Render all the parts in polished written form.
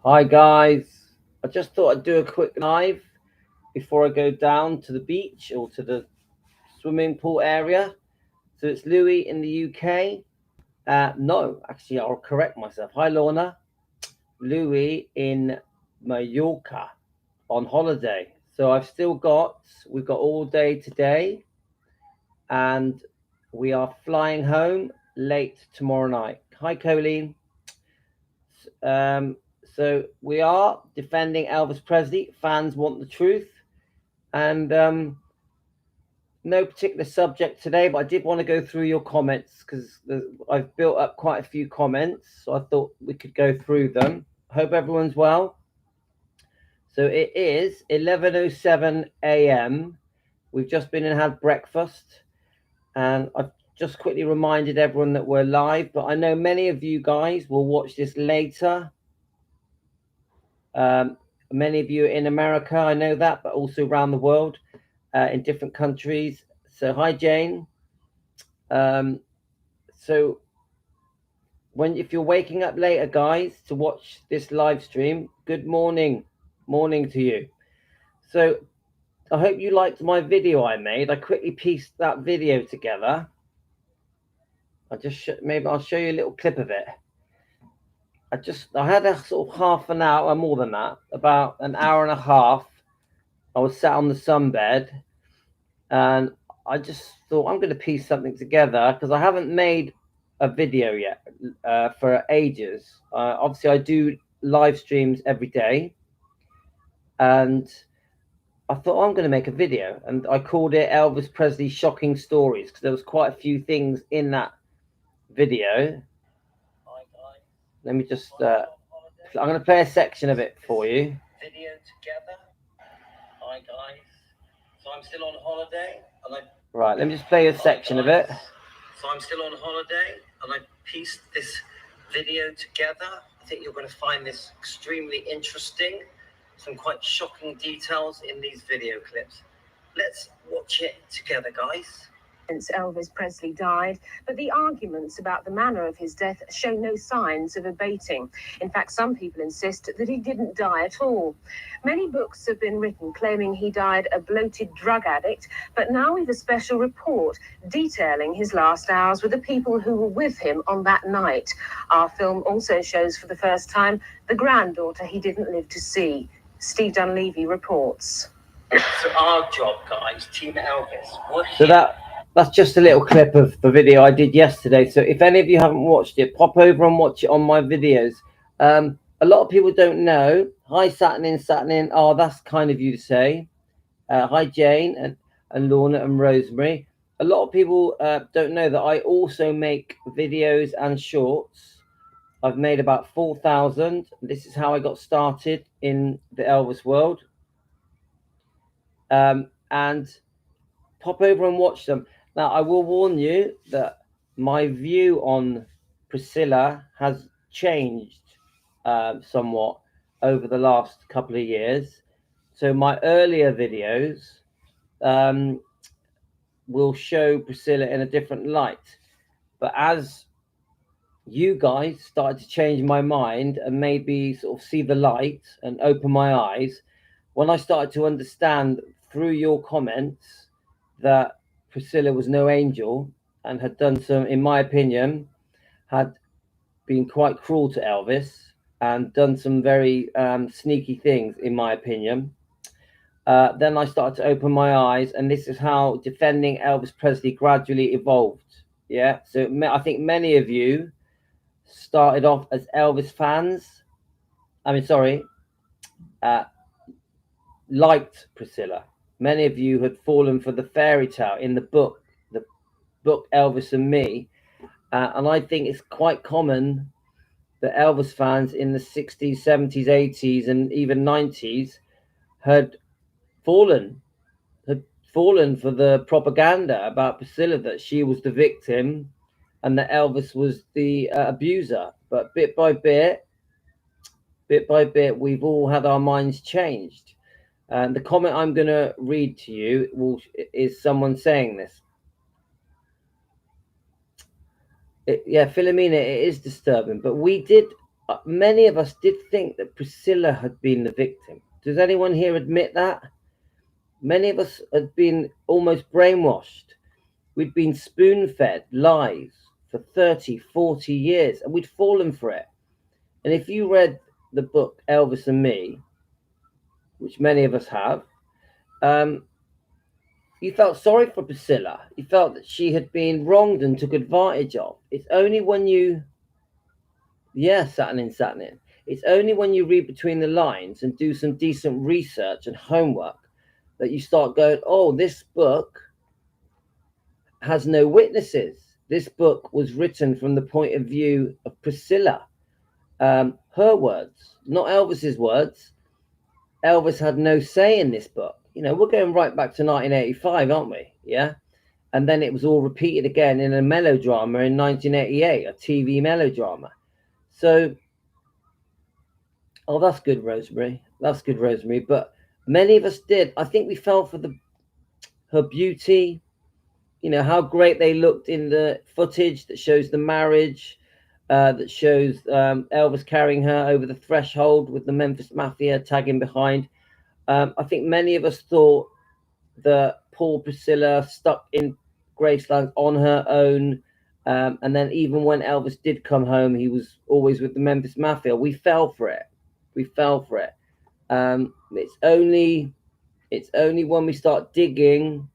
Hi guys, I just thought I'd do a quick live before I go down to the beach or to the swimming pool area. So it's Louis in the UK. No, actually, I'll correct myself. Hi Lorna, Louis in Mallorca on holiday. So we've got all day today, and we are flying home late tomorrow night. Hi Colleen. Um, so we are defending Elvis Presley. Fans want the truth, and no particular subject today, but I did want to go through your comments because I've built up quite a few comments, so I thought we could go through them. Hope everyone's well. So it is 11:07 a.m. We've just been and had breakfast, and I've just quickly reminded everyone that we're live, but I know many of you guys will watch this later. Many of you are in America, I know that, but also around the world, in different countries. So hi, Jane. So if you're waking up later, guys, to watch this live stream, good morning to you. So I hope you liked my video I made. I quickly pieced that video together. Maybe I'll show you a little clip of it. I had a sort of half an hour, more than that, about an hour and a half. I was sat on the sunbed, and I just thought I'm going to piece something together because I haven't made a video yet for ages. Obviously, I do live streams every day, and I thought I'm going to make a video, and I called it Elvis Presley Shocking Stories because there was quite a few things in that video. Let me just, I'm going to play a section of it for you. Video together. Hi guys. So I'm still on holiday, right. Let me just play a section of it. So I'm still on holiday, and I pieced this video together. I think you're going to find this extremely interesting. Some quite shocking details in these video clips. Let's watch it together, guys. Since Elvis Presley died, but the arguments about the manner of his death show no signs of abating. In fact, some people insist that he didn't die at all. Many books have been written claiming he died a bloated drug addict, but now we've a special report detailing his last hours with the people who were with him on that night. Our film also shows for the first time the granddaughter he didn't live to see. Steve Dunleavy reports. So our job, guys, Team Elvis. So that's just a little clip of the video I did yesterday. So if any of you haven't watched it, pop over and watch it on my videos. A lot of people don't know. Hi, Saturnin. Oh, that's kind of you to say. Hi, Jane and Lorna and Rosemary. A lot of people don't know that I also make videos and shorts. I've made about 4,000. This is how I got started in the Elvis world. And pop over and watch them. Now, I will warn you that my view on Priscilla has changed somewhat over the last couple of years. So my earlier videos will show Priscilla in a different light. But as you guys started to change my mind and maybe sort of see the light and open my eyes, when I started to understand through your comments that Priscilla was no angel and had done some, in my opinion, had been quite cruel to Elvis and done some very sneaky things, in my opinion, then I started to open my eyes, and this is how defending Elvis Presley gradually evolved. Yeah, so I think many of you started off as Elvis fans. Liked Priscilla. Many of you had fallen for the fairy tale in the book Elvis and Me, and I think it's quite common that Elvis fans in the 60s, 70s, 80s, and even 90s had fallen for the propaganda about Priscilla, that she was the victim and that Elvis was the abuser. But bit by bit, we've all had our minds changed. And the comment I'm going to read to you is someone saying this. Yeah, Philomena, it is disturbing, but we did Many of us did think that Priscilla had been the victim. Does anyone here admit that? Many of us had been almost brainwashed. We'd been spoon-fed lies for 30, 40 years, and we'd fallen for it. And if you read the book Elvis and Me, which many of us have, you felt sorry for Priscilla. You felt that she had been wronged and took advantage of. It's only when you, Saturn in. It's only when you read between the lines and do some decent research and homework that you start going, oh, this book has no witnesses. This book was written from the point of view of Priscilla. Her words, not Elvis's words. Elvis had no say in this book. You know, we're going right back to 1985, aren't we? Yeah. And then it was all repeated again in a melodrama in 1988, a TV melodrama. So, oh, that's good, Rosemary. That's good, Rosemary. But many of us did. I think we fell for her beauty. You know, how great they looked in the footage that shows the marriage, that shows Elvis carrying her over the threshold with the Memphis Mafia tagging behind. I think many of us thought that poor Priscilla stuck in Graceland on her own. And then even when Elvis did come home, he was always with the Memphis Mafia. We fell for it. It's only when we start digging,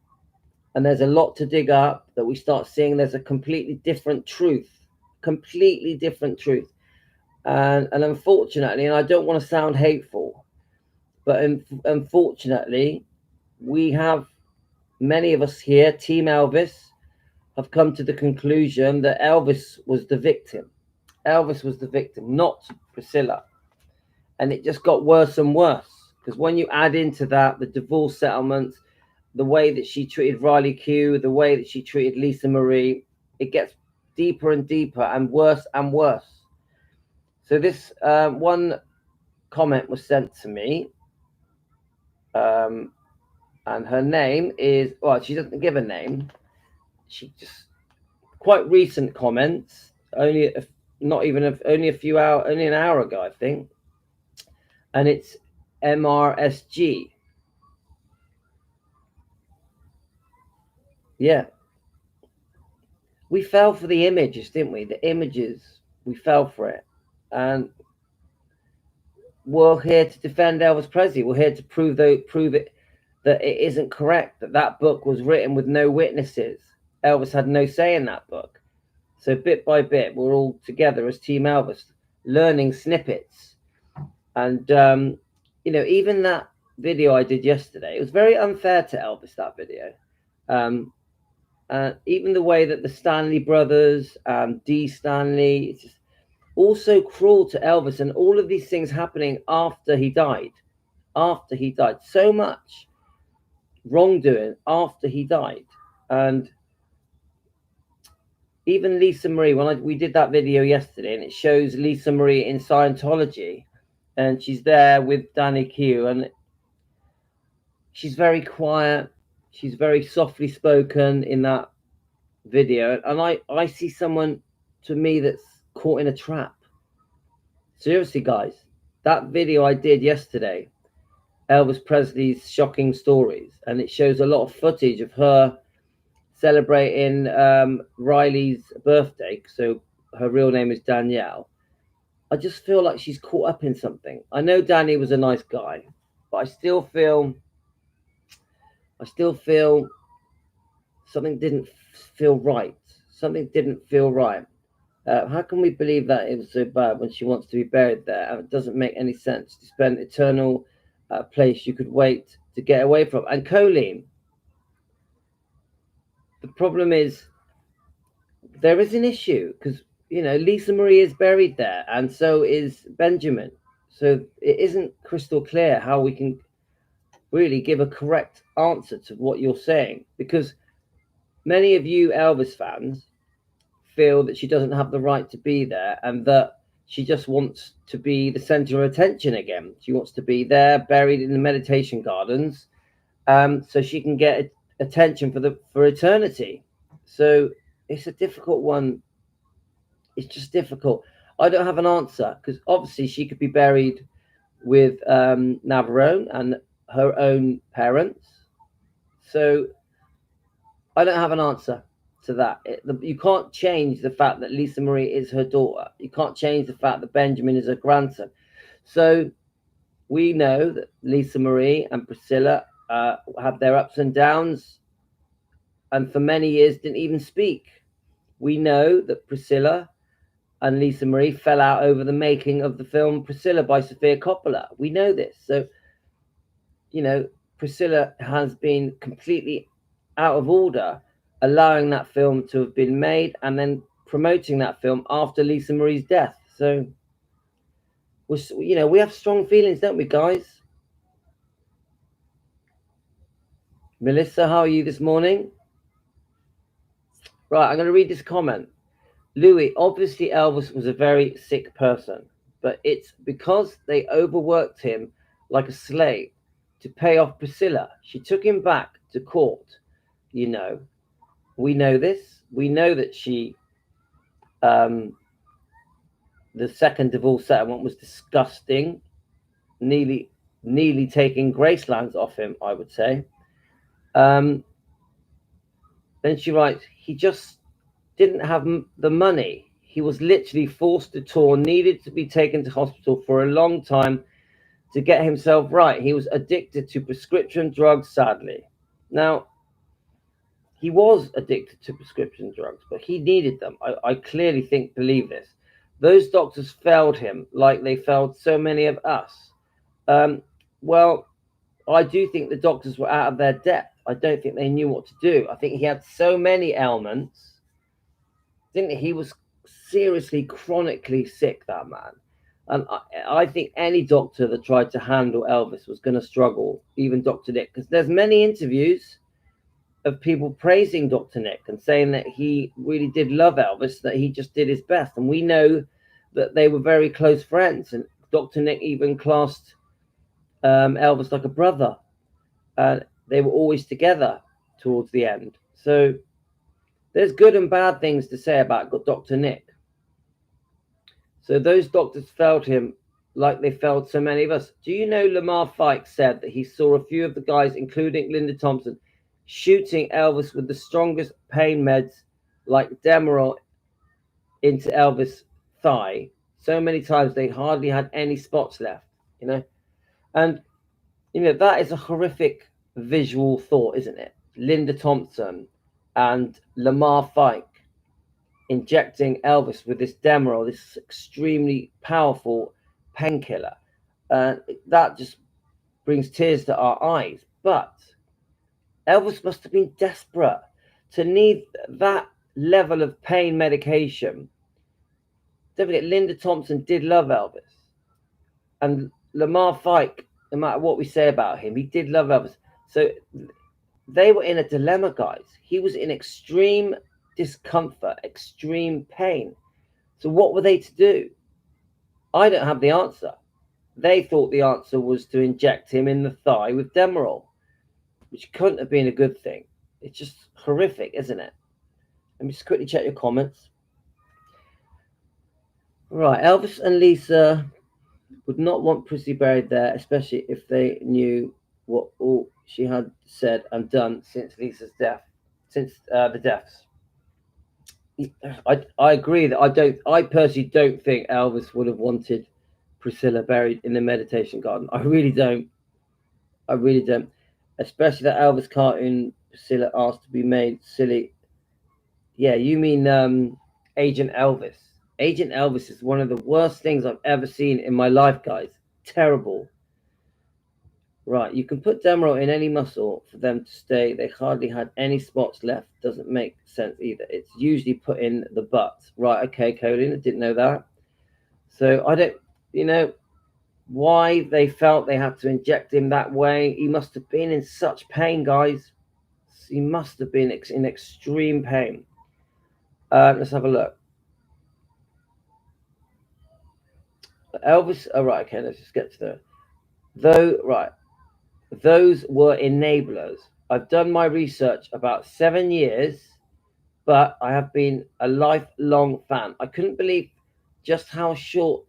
and there's a lot to dig up, that we start seeing there's a completely different truth. And unfortunately, and I don't want to sound hateful, but unfortunately, we have, many of us here, Team Elvis, have come to the conclusion that Elvis was the victim. Elvis was the victim, not Priscilla. And it just got worse and worse, because when you add into that the divorce settlement, the way that she treated Riley Q, the way that she treated Lisa Marie, it gets deeper and deeper and worse and worse. So this one comment was sent to me, and her name is, well, she doesn't give a name. She just, quite recent comments, only an hour ago, I think. And it's MRSG. Yeah. We fell for the images, didn't we? The images, we fell for it. And we're here to defend Elvis Presley. We're here to prove it that it isn't correct, that book was written with no witnesses. Elvis had no say in that book. So bit by bit, we're all together as Team Elvis, learning snippets. And, you know, even that video I did yesterday, it was very unfair to Elvis, that video. Even the way that the Stanley brothers, Dee Stanley, it's just also cruel to Elvis, and all of these things happening after he died. So much wrongdoing after he died. And even Lisa Marie, we did that video yesterday, and it shows Lisa Marie in Scientology, and she's there with Danny Q, and she's very quiet, she's very softly spoken in that video, and I see someone, to me, that's caught in a trap. Seriously, guys, that video I did yesterday, Elvis Presley's shocking stories, and it shows a lot of footage of her celebrating Riley's birthday. So her real name is Danielle. I just feel like she's caught up in something. I know Danny was a nice guy, but I still feel something didn't feel right. How can we believe that it was so bad when she wants to be buried there? It doesn't make any sense to spend eternal place you could wait to get away from. And Colleen, the problem is there is an issue, because, you know, Lisa Marie is buried there, and so is Benjamin. So it isn't crystal clear how we can really give a correct answer to what you're saying, because many of you Elvis fans feel that she doesn't have the right to be there, and that she just wants to be the center of attention again. She wants to be there, buried in the meditation gardens, so she can get attention for eternity. So it's a difficult one. It's just difficult. I don't have an answer because obviously she could be buried with Navarone and her own parents. So I don't have an answer to that. You can't change the fact that Lisa Marie is her daughter. You can't change the fact that Benjamin is her grandson. So we know that Lisa Marie and Priscilla have their ups and downs, and for many years didn't even speak. We know that Priscilla and Lisa Marie fell out over the making of the film Priscilla by Sofia Coppola. We know this. So, Priscilla has been completely out of order, allowing that film to have been made and then promoting that film after Lisa Marie's death. So, we have strong feelings, don't we, guys? Melissa, how are you this morning? Right, I'm going to read this comment. Louis, obviously Elvis was a very sick person, but it's because they overworked him like a slave to pay off Priscilla. She took him back to court. We know this. We know that the second divorce settlement was disgusting, nearly taking Gracelands off him, I would say. Then she writes, he just didn't have the money. He was literally forced to tour, needed to be taken to hospital for a long time to get himself right. He was addicted to prescription drugs, sadly. Now, he was addicted to prescription drugs, but he needed them. I clearly believe this. Those doctors failed him like they failed so many of us. Well, I do think the doctors were out of their depth. I don't think they knew what to do. I think he had so many ailments. Didn't he? He was seriously, chronically sick, that man. And I think any doctor that tried to handle Elvis was going to struggle, even Dr. Nick, because there's many interviews of people praising Dr. Nick and saying that he really did love Elvis, that he just did his best. And we know that they were very close friends. And Dr. Nick even classed Elvis like a brother. They were always together towards the end. So there's good and bad things to say about Dr. Nick. So those doctors failed him like they failed so many of us. Do you know Lamar Fike said that he saw a few of the guys, including Linda Thompson, shooting Elvis with the strongest pain meds like Demerol into Elvis' thigh so many times they hardly had any spots left, And, that is a horrific visual thought, isn't it? Linda Thompson and Lamar Fike injecting Elvis with this Demerol, this extremely powerful painkiller. That just brings tears to our eyes. But Elvis must have been desperate to need that level of pain medication. Don't forget, Linda Thompson did love Elvis. And Lamar Fike, no matter what we say about him, he did love Elvis. So they were in a dilemma, guys. He was in extreme discomfort, extreme pain. So what were they to do? I don't have the answer. They thought the answer was to inject him in the thigh with Demerol, which couldn't have been a good thing. It's just horrific, isn't it? Let me just quickly check your comments. Right, Elvis and Lisa would not want Prissy buried there, especially if they knew what all she had said and done since Lisa's death, since the deaths. I agree that I personally don't think Elvis would have wanted Priscilla buried in the meditation garden. I really don't. Especially that Elvis cartoon Priscilla asked to be made silly. Yeah, you mean Agent Elvis. Agent Elvis is one of the worst things I've ever seen in my life, guys. Terrible. Right, you can put Demerol in any muscle for them to stay. They hardly had any spots left. Doesn't make sense either. It's usually put in the butt. Right, okay, Colin, I didn't know that. So I don't, why they felt they had to inject him that way. He must have been in such pain, guys. He must have been in extreme pain. Let's have a look. Elvis, right, okay, let's just get to those were enablers. I've done my research about 7 years, but I have been a lifelong fan. I couldn't believe just how short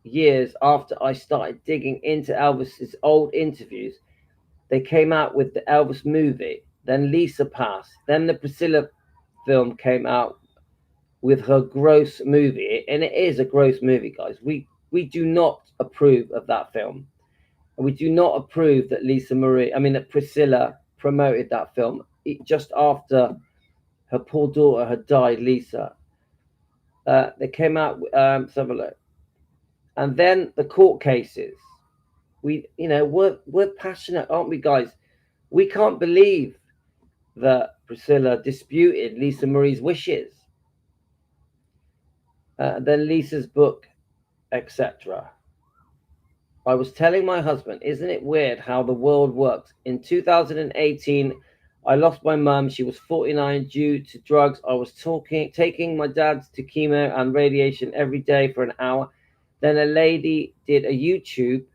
years after I started digging into Elvis's old interviews, they came out with the Elvis movie. Then Lisa passed. Then the Priscilla film came out with her gross movie, and it is a gross movie, guys. We do not approve of that film, and we do not approve that that Priscilla promoted that film just after her poor daughter had died, Lisa. They came out. Let's have a look. And then the court cases. We're passionate, aren't we, guys? We can't believe that Priscilla disputed Lisa Marie's wishes. Then Lisa's book, etc. I was telling my husband, isn't it weird how the world works? In 2018, I lost my mum. She was 49 due to drugs. I was taking my dad to chemo and radiation every day for an hour. Then a lady did a YouTube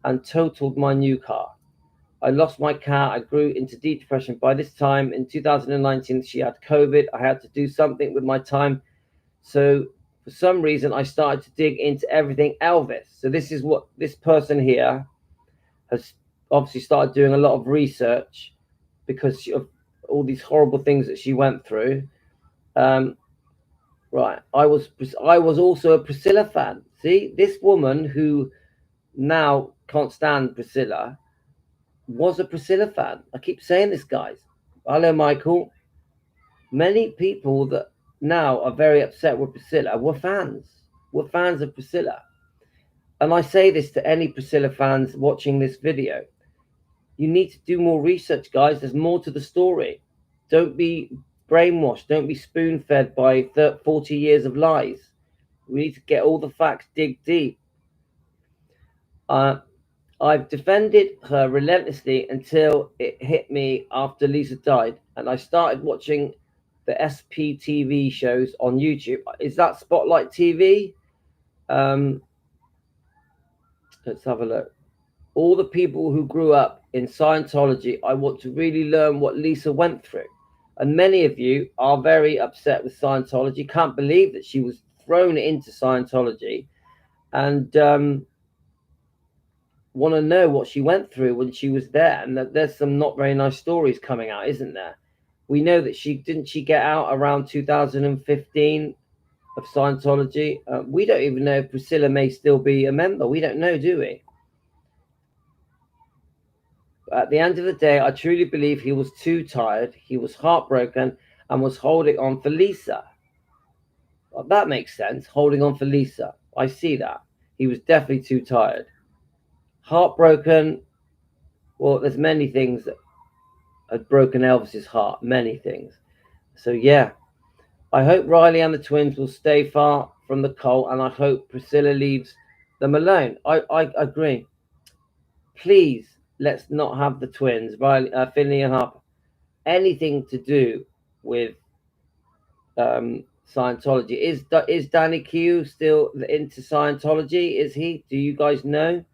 and totaled my new car. I lost my car. I grew into deep depression. By this time, in 2019, she had COVID. I had to do something with my time. So for some reason, I started to dig into everything Elvis. So this is what this person here has obviously started doing a lot of research because of all these horrible things that she went through. Right. I was also a Priscilla fan. See, this woman who now can't stand Priscilla was a Priscilla fan. I keep saying this, guys. Hello, Michael. Many people that now are very upset with Priscilla were fans. Were fans of Priscilla. And I say this to any Priscilla fans watching this video. You need to do more research, guys. There's more to the story. Don't be brainwashed. Don't be spoon-fed by 40 years of lies. We need to get all the facts, dig deep. I've defended her relentlessly until it hit me after Lisa died, and I started watching the SPTV shows on YouTube. Is that Spotlight TV? Let's have a look. All the people who grew up in Scientology, I want to really learn what Lisa went through. And many of you are very upset with Scientology, can't believe that she was thrown into Scientology, and want to know what she went through when she was there. And that there's some not very nice stories coming out, isn't there? We know that she get out around 2015 of Scientology. We don't even know if Priscilla may still be a member. We don't know, do we? But at the end of the day, I truly believe he was too tired. He was heartbroken and was holding on for Lisa. Well, that makes sense. Holding on for Lisa. I see that. He was definitely too tired. Heartbroken. Well, there's many things that had broken Elvis's heart. Many things. So, yeah. I hope Riley and the twins will stay far from the cult, and I hope Priscilla leaves them alone. I agree. Please, let's not have the twins, Riley, Finley and Harper, anything to do with Scientology. Is Danny Q still into Scientology? Is he? Do you guys know?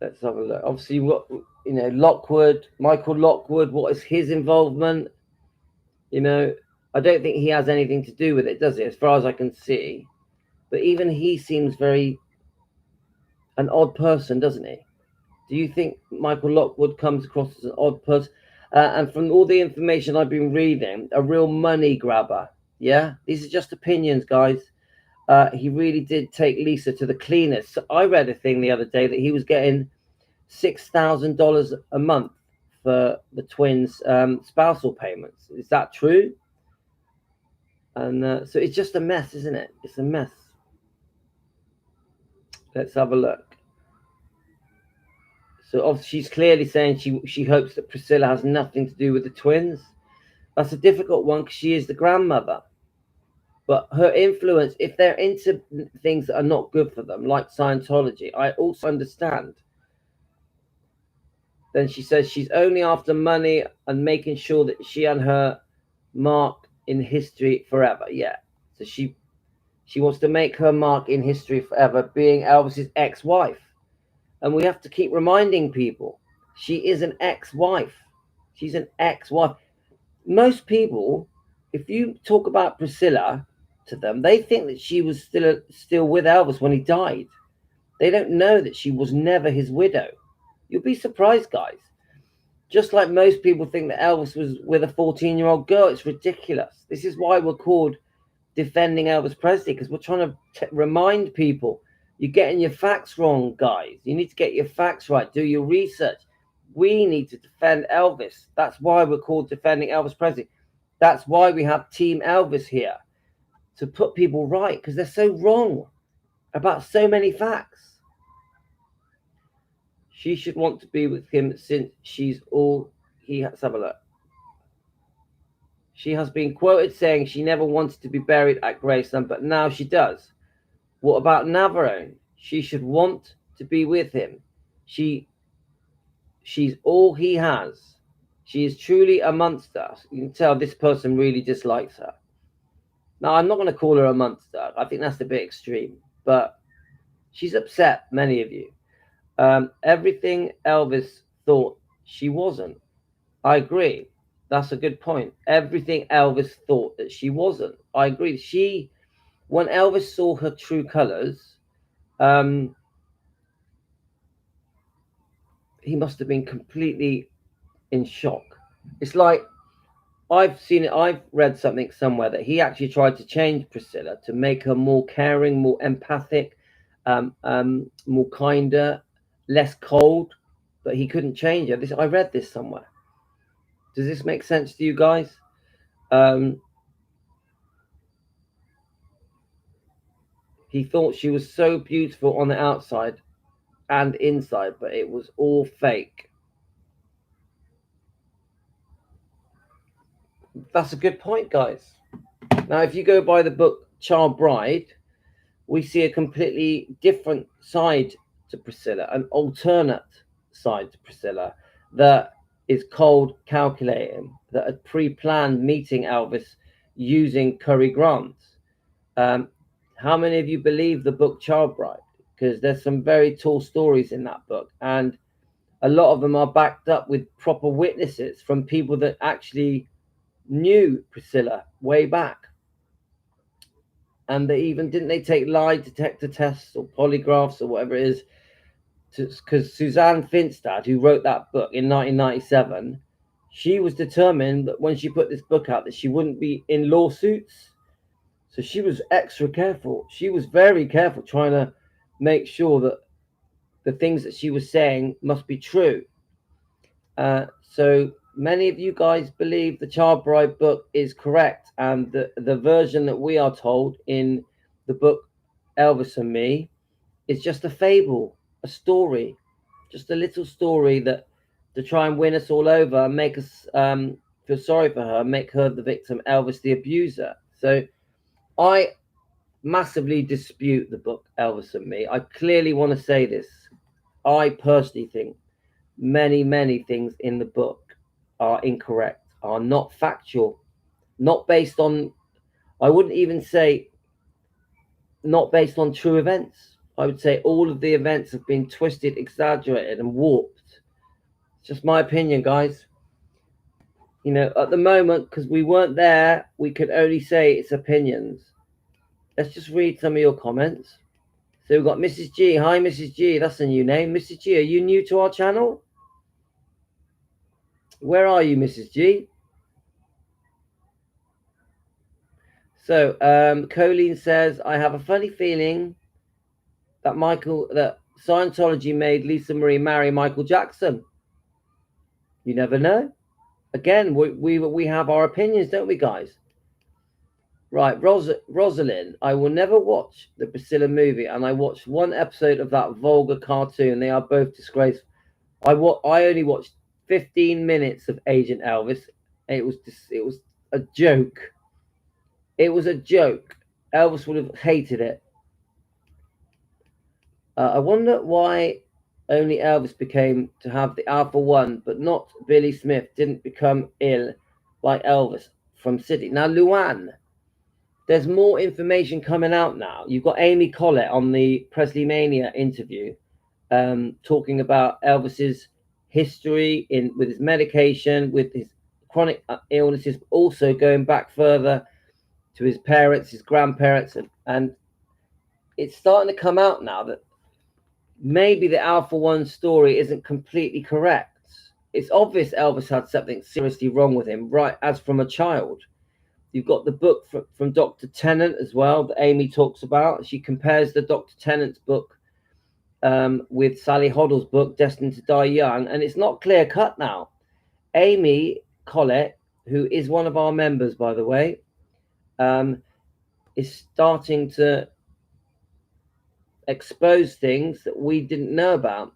Let's have a look. Obviously, Michael Lockwood. What is his involvement? I don't think he has anything to do with it, does he? As far as I can see. But even he seems very an odd person, doesn't he? Do you think Michael Lockwood comes across as an odd person? And from all the information I've been reading, a real money grabber. Yeah, these are just opinions, guys. He really did take Lisa to the cleaners. So I read a thing the other day that he was getting $6,000 a month for the twins' spousal payments. Is that true? And so it's just a mess, isn't it? It's a mess. Let's have a look. So obviously she's clearly saying she hopes that Priscilla has nothing to do with the twins. That's a difficult one because she is the grandmother. But her influence, if they're into things that are not good for them, like Scientology, I also understand. Then she says she's only after money and making sure that she and her mark in history forever. Yeah. So she wants to make her mark in history forever, being Elvis's ex-wife. And we have to keep reminding people, she is an ex-wife. She's an ex-wife. Most people if you talk about Priscilla to them, they think that she was still with Elvis when he died. They don't know that she was never his widow. You'll be surprised, guys. Just like most people think that Elvis was with a 14-year-old girl, it's ridiculous. This is why we're called Defending Elvis Presley, because we're trying to remind people you're getting your facts wrong, guys. You need to get your facts right. Do your research. We need to defend Elvis. That's why we're called Defending Elvis Presley. That's why we have Team Elvis here, to put people right, because they're so wrong about so many facts. She should want to be with him since she's all he has. Have a look. She has been quoted saying she never wanted to be buried at Graceland, but now she does. What about Navarone? She should want to be with him. She's all he has. She is truly a monster. You can tell this person really dislikes her. Now, I'm not going to call her a monster. I think that's a bit extreme. But she's upset, many of you. Everything Elvis thought she wasn't. I agree. That's a good point. Everything Elvis thought that she wasn't. I agree. When Elvis saw her true colors, he must have been completely in shock. It's like, I've read something somewhere that he actually tried to change Priscilla to make her more caring, more empathic, more kinder, less cold, but he couldn't change her. I read this somewhere. Does this make sense to you guys? He thought she was so beautiful on the outside and inside, but it was all fake. That's a good point, guys. Now, if you go by the book Child Bride, we see a completely different side to Priscilla, an alternate side to Priscilla that is cold, calculating, that had pre-planned meeting Elvis using Cary Grant. How many of you believe the book Child Bride? Because there's some very tall stories in that book, and a lot of them are backed up with proper witnesses from people that actually knew Priscilla way back. And didn't they take lie detector tests or polygraphs or whatever it is, because Suzanne Finstad, who wrote that book in 1997, she was determined that when she put this book out that she wouldn't be in lawsuits. So she was extra careful. She was very careful, trying to make sure that the things that she was saying must be true. So many of you guys believe the Child Bride book is correct, and the version that we are told in the book Elvis and Me is just a fable, a story, just a little story that to try and win us all over, make us feel sorry for her, make her the victim, Elvis the abuser. So I massively dispute the book Elvis and Me. I clearly want to say this. I personally think many things in the book are incorrect, are not factual, not based on, I wouldn't even say not based on true events. I would say all of the events have been twisted, exaggerated, and warped. It's just my opinion, guys. You know, at the moment, because we weren't there, we could only say it's opinions. Let's just read some of your comments. So we've got Mrs. G. Hi, Mrs. G. That's a new name. Mrs. G, are you new to our channel? Where are you, Mrs. G? So Colleen says, I have a funny feeling that Scientology made Lisa Marie marry Michael Jackson. You never know. Again, we have our opinions, don't we, guys? Right, Rosalind, I will never watch the Priscilla movie, and I watched one episode of that vulgar cartoon. They are both disgraceful. I only watched 15 minutes of Agent Elvis. It was a joke. It was a joke. Elvis would have hated it. I wonder why only Elvis became to have the Alpha One, but not Billy Smith didn't become ill like Elvis from City. Now, Luann, there's more information coming out now. You've got Amy Collett on the Presley Mania interview, talking about Elvis's history with his medication, with his chronic illnesses, also going back further to his parents, his grandparents, and it's starting to come out now that maybe the Alpha One story isn't completely correct. It's obvious Elvis had something seriously wrong with him, right, as from a child. You've got the book from Dr. Tennant as well that Amy talks about. She compares the Dr. Tennant's book with Sally Hoddle's book, Destined to Die Young, and it's not clear cut now. Amy Collett, who is one of our members, by the way, is starting to expose things that we didn't know about.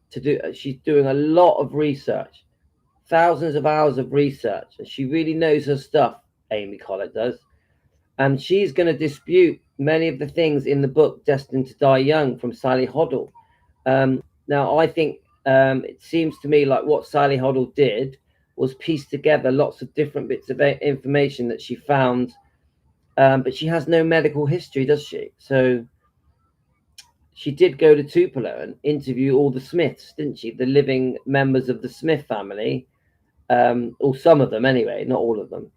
She's doing a lot of research, thousands of hours of research, and she really knows her stuff. Amy Collett does, and she's going to dispute many of the things in the book Destined to Die Young from Sally Hoddle. Now, I think it seems to me like what Sally Hoddle did was piece together lots of different bits of information that she found, but she has no medical history, does she? So she did go to Tupelo and interview all the Smiths, didn't she? The living members of the Smith family, or some of them anyway, not all of them.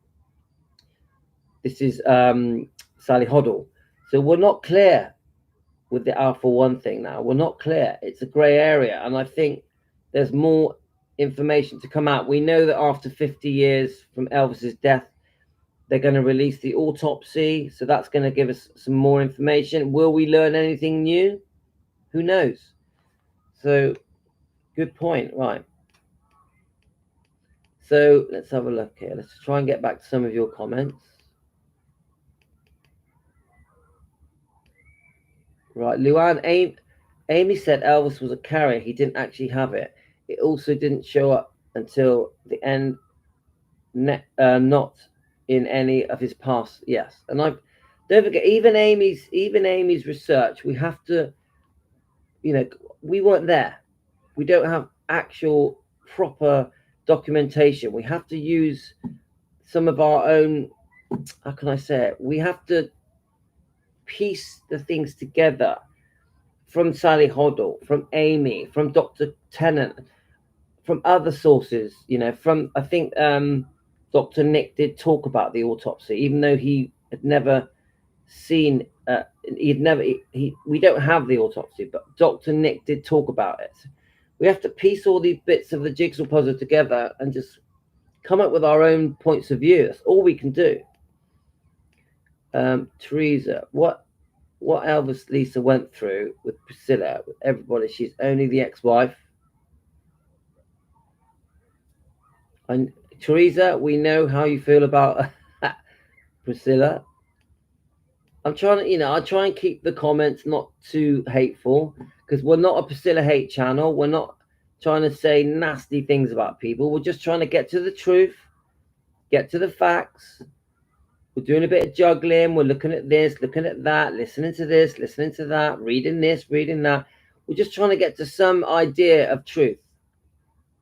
This is Sally Hoddle. So we're not clear with the Alpha One thing now. We're not clear. It's a grey area, and I think there's more information to come out. We know that after 50 years from Elvis's death, they're going to release the autopsy, so that's going to give us some more information. Will we learn anything new? Who knows? So, good point. Right. So, let's have a look here. Let's try and get back to some of your comments. Right, Luann, Amy said Elvis was a carrier. He didn't actually have it. It also didn't show up until the end, not in any of his past. Yes, and don't forget, even Amy's research. We have to, we weren't there. We don't have actual proper documentation. We have to use some of our own. How can I say it? We have to piece the things together from Sally Hoddle, from Amy, from Dr. Tennant, from other sources, from, I think Dr. Nick did talk about the autopsy, even though he had never seen, we don't have the autopsy, but Dr. Nick did talk about it. We have to piece all these bits of the jigsaw puzzle together and just come up with our own points of view. That's all we can do. Teresa, what Elvis Lisa went through with Priscilla, with everybody, she's only the ex-wife. And Teresa, we know how you feel about Priscilla. I'm trying to, I try and keep the comments not too hateful, because we're not a Priscilla hate channel. We're not trying to say nasty things about people. We're just trying to get to the truth, get to the facts. We're doing a bit of juggling. We're looking at this, looking at that, listening to this, listening to that, reading this, reading that. We're just trying to get to some idea of truth.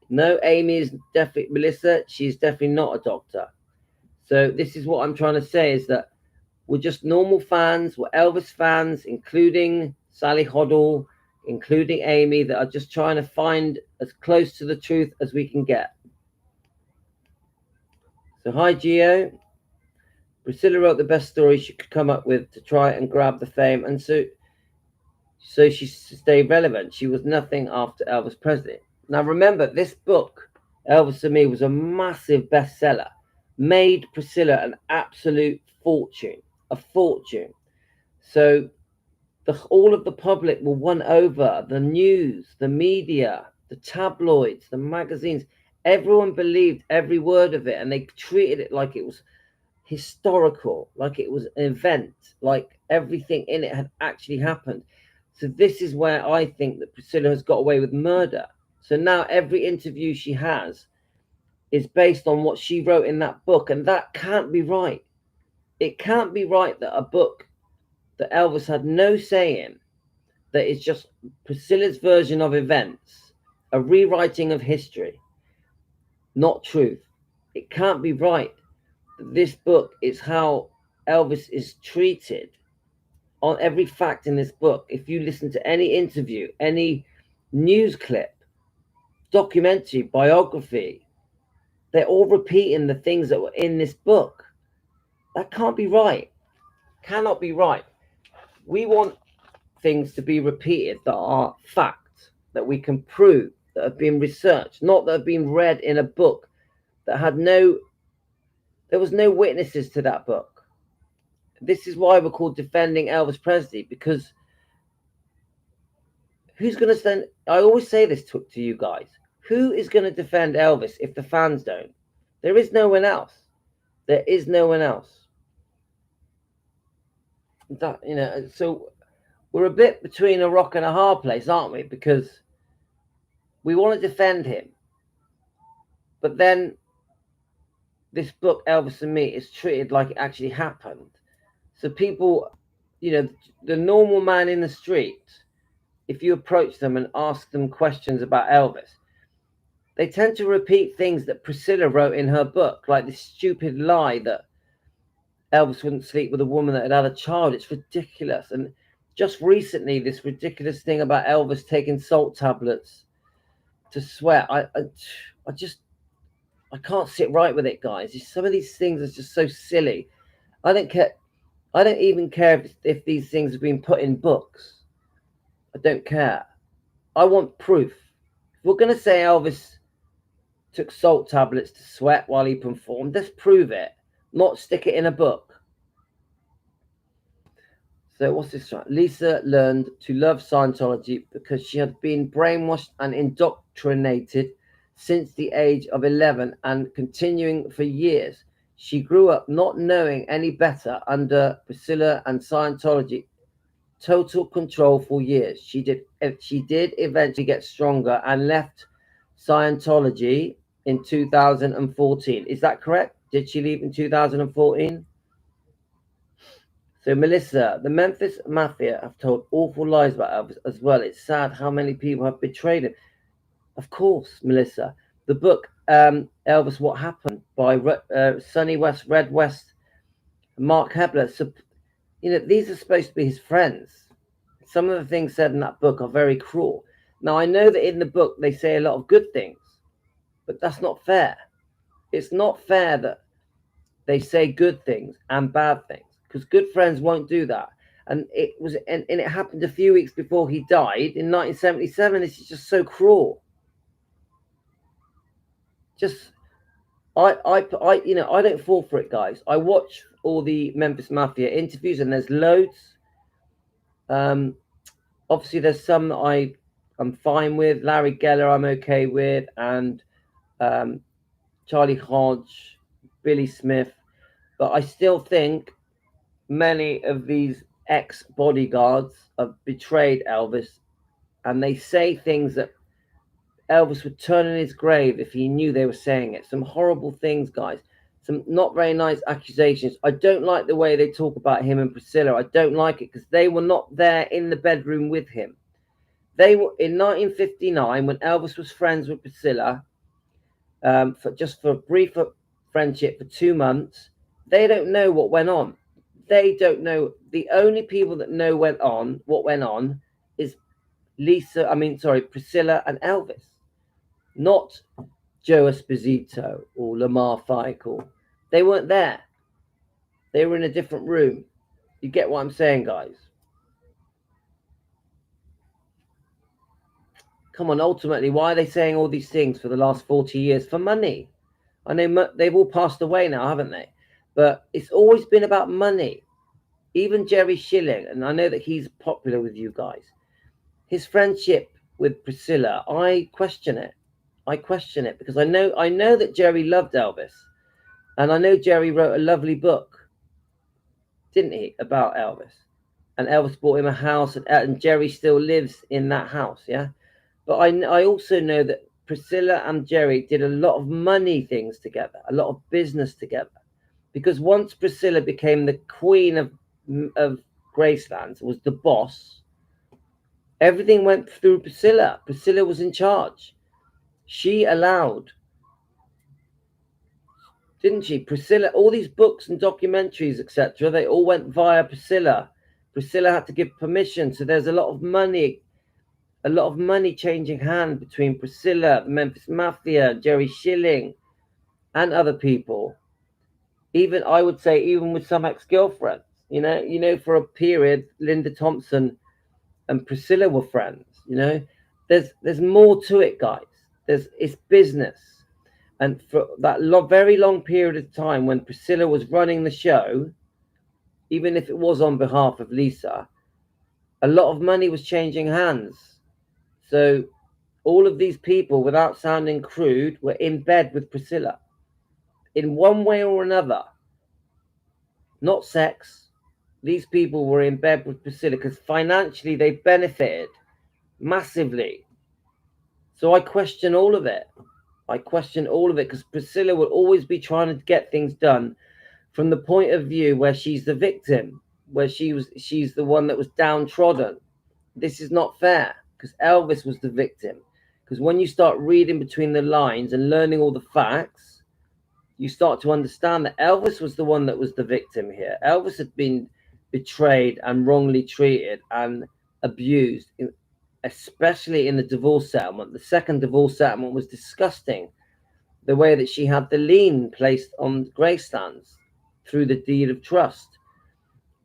No, Amy is definitely, Melissa, she's definitely not a doctor. So this is what I'm trying to say, is that we're just normal fans. We're Elvis fans, including Sally Hoddle, including Amy, that are just trying to find as close to the truth as we can get. So hi, Gio. Priscilla wrote the best story she could come up with to try and grab the fame, and so she stayed relevant. She was nothing after Elvis Presley. Now remember, this book, Elvis and Me, was a massive bestseller, made Priscilla an absolute fortune, a fortune. So all of the public were won over, the news, the media, the tabloids, the magazines. Everyone believed every word of it, and they treated it like it was historical, like it was an event, like everything in it had actually happened. So this is where I think that Priscilla has got away with murder. So now every interview she has is based on what she wrote in that book, and that can't be right. It can't be right that a book that Elvis had no say in, that is just Priscilla's version of events, a rewriting of history, not truth. It can't be right. This book is how Elvis is treated on every fact in this book. If you listen to any interview, any news clip, documentary, biography, they're all repeating the things that were in this book. That can't be right. Cannot be right. We want things to be repeated that are facts, that we can prove, that have been researched, not that have been read in a book that had there was no witnesses to that book. This is why we're called Defending Elvis Presley, because who's going to stand? I always say this to you guys. Who is going to defend Elvis if the fans don't? There is no one else. There is no one else. That, so we're a bit between a rock and a hard place, aren't we? Because we want to defend him, but then this book, Elvis and Me, is treated like it actually happened. So people, the normal man in the street, if you approach them and ask them questions about Elvis, they tend to repeat things that Priscilla wrote in her book, like this stupid lie that Elvis wouldn't sleep with a woman that had a child. It's ridiculous. And just recently, this ridiculous thing about Elvis taking salt tablets to sweat. I can't sit right with it, guys. Some of these things are just so silly. I don't care. I don't even care if these things have been put in books. I don't care. I want proof. If we're going to say Elvis took salt tablets to sweat while he performed, let's prove it, not stick it in a book. So what's this? Lisa learned to love Scientology because she had been brainwashed and indoctrinated since the age of 11 and continuing for years. She grew up not knowing any better under Priscilla and Scientology. Total control for years. She did eventually get stronger and left Scientology in 2014. Is that correct? Did she leave in 2014? So Melissa, the Memphis Mafia have told awful lies about Elvis as well. It's sad how many people have betrayed him. Of course, Melissa. The book Elvis, What Happened by Sonny West, Red West, Mark Hebler. So, these are supposed to be his friends. Some of the things said in that book are very cruel. Now, I know that in the book they say a lot of good things, but that's not fair. It's not fair that they say good things and bad things, because good friends won't do that. And it happened a few weeks before he died in 1977. This is just so cruel. I don't fall for it, guys. I watch all the Memphis Mafia interviews, and there's loads. Obviously, there's some that I'm fine with. Larry Geller, I'm okay with, and Charlie Hodge, Billy Smith. But I still think many of these ex-bodyguards have betrayed Elvis, and they say things that Elvis would turn in his grave if he knew they were saying it. Some horrible things, guys. Some not very nice accusations. I don't like the way they talk about him and Priscilla. I don't like it because they were not there in the bedroom with him. They were in 1959 when Elvis was friends with Priscilla for a brief friendship for 2 months. They don't know what went on. They don't know. The only people that know what went on is Priscilla and Elvis, not Joe Esposito or Lamar Fickle. They weren't there. They were in a different room. You get what I'm saying, guys? Come on, ultimately, why are they saying all these things for the last 40 years? For money. I know they've all passed away now, haven't they? But it's always been about money. Even Jerry Schilling, and I know that he's popular with you guys. His friendship with Priscilla, I question it. I question it because I know that Jerry loved Elvis, and I know Jerry wrote a lovely book, didn't he, about Elvis? And Elvis bought him a house, and Jerry still lives in that house, yeah. But I also know that Priscilla and Jerry did a lot of money things together, a lot of business together, because once Priscilla became the queen of Graceland, was the boss, everything went through Priscilla. Priscilla was in charge. She allowed, didn't she? Priscilla, all these books and documentaries, etc., they all went via Priscilla. Priscilla had to give permission. So there's a lot of money changing hand between Priscilla, the Memphis Mafia, Jerry Schilling, and other people, even I would say even with some ex-girlfriends, for a period, Linda Thompson and Priscilla were friends. There's more to it, guys. It's business. And for that very long period of time when Priscilla was running the show, even if it was on behalf of Lisa, a lot of money was changing hands. So all of these people, without sounding crude, were in bed with Priscilla in one way or another. Not sex. These people were in bed with Priscilla because financially they benefited massively. So I question all of it. Because Priscilla will always be trying to get things done from the point of view where she's the victim, where she's the one that was downtrodden. This is not fair because Elvis was the victim. Because when you start reading between the lines and learning all the facts, you start to understand that Elvis was the one that was the victim here. Elvis had been betrayed and wrongly treated and abused, especially in the divorce settlement. The second divorce settlement was disgusting. The way that she had the lien placed on gravestones through the deed of trust,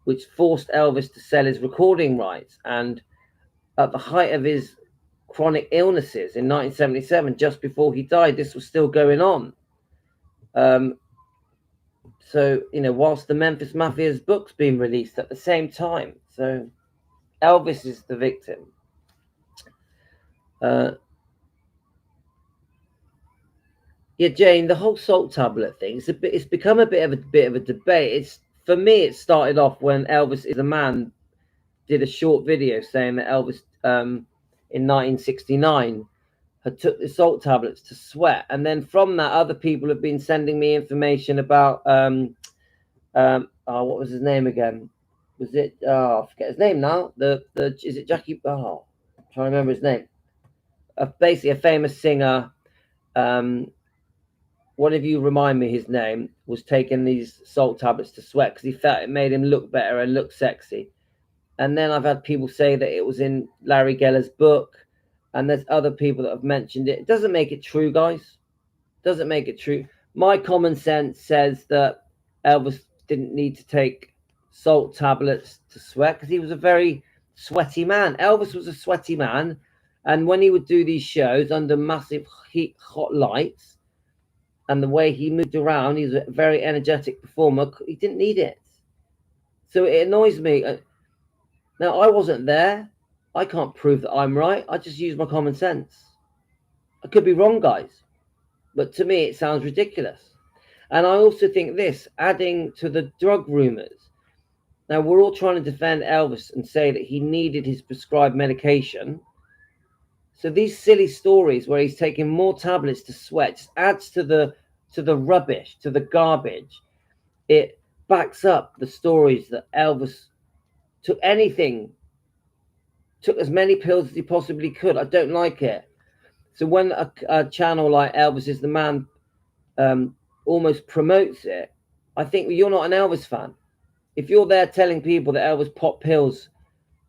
which forced Elvis to sell his recording rights. And at the height of his chronic illnesses in 1977, just before he died, this was still going on. So, whilst the Memphis Mafia's book's being released at the same time. So Elvis is the victim. Yeah, Jane, the whole salt tablet thing, it's become a bit of a debate. For me, it started off when Elvis is a Man did a short video saying that Elvis in 1969 had took the salt tablets to sweat, and then from that, other people have been sending me information about what was his name again? Was it I forget his name now? Is it Jackie? Oh, I'm trying to remember his name. Basically, a famous singer. One of you remind me his name, was taking these salt tablets to sweat because he felt it made him look better and look sexy. And then I've had people say that it was in Larry Geller's book, and there's other people that have mentioned it. It doesn't make it true, guys. Doesn't make it true. My common sense says that Elvis didn't need to take salt tablets to sweat because he was a very sweaty man. Elvis was a sweaty man, and when he would do these shows under massive heat, hot lights, and the way he moved around, he's a very energetic performer. He didn't need it. So it annoys me. Now, I wasn't there. I can't prove that I'm right. I just use my common sense. I could be wrong, guys. But to me, it sounds ridiculous. And I also think this, adding to the drug rumors. Now, we're all trying to defend Elvis and say that he needed his prescribed medication. So these silly stories where he's taking more tablets to sweat just adds to the rubbish, to the garbage. It backs up the stories that Elvis took as many pills as he possibly could. I don't like it. So when a channel like Elvis is the Man almost promotes it, I think, well, you're not an Elvis fan. If you're there telling people that Elvis popped pills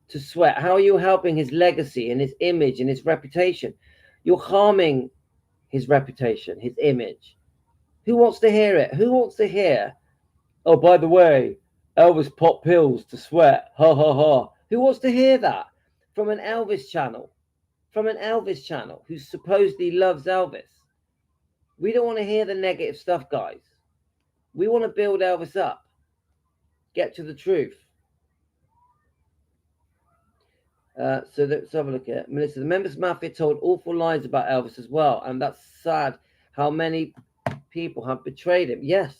to sweat, how are you helping his legacy and his image and his reputation? You're harming his reputation, his image. Who wants to hear it? Who wants to hear, oh, by the way, Elvis popped pills to sweat, ha ha ha? Who wants to hear that from an Elvis channel? From an Elvis channel who supposedly loves Elvis. We don't want to hear the negative stuff, guys. We want to build Elvis up. Get to the truth. So let's have a look at it. Melissa, the Memphis Mafia told awful lies about Elvis as well, and that's sad how many people have betrayed him. Yes,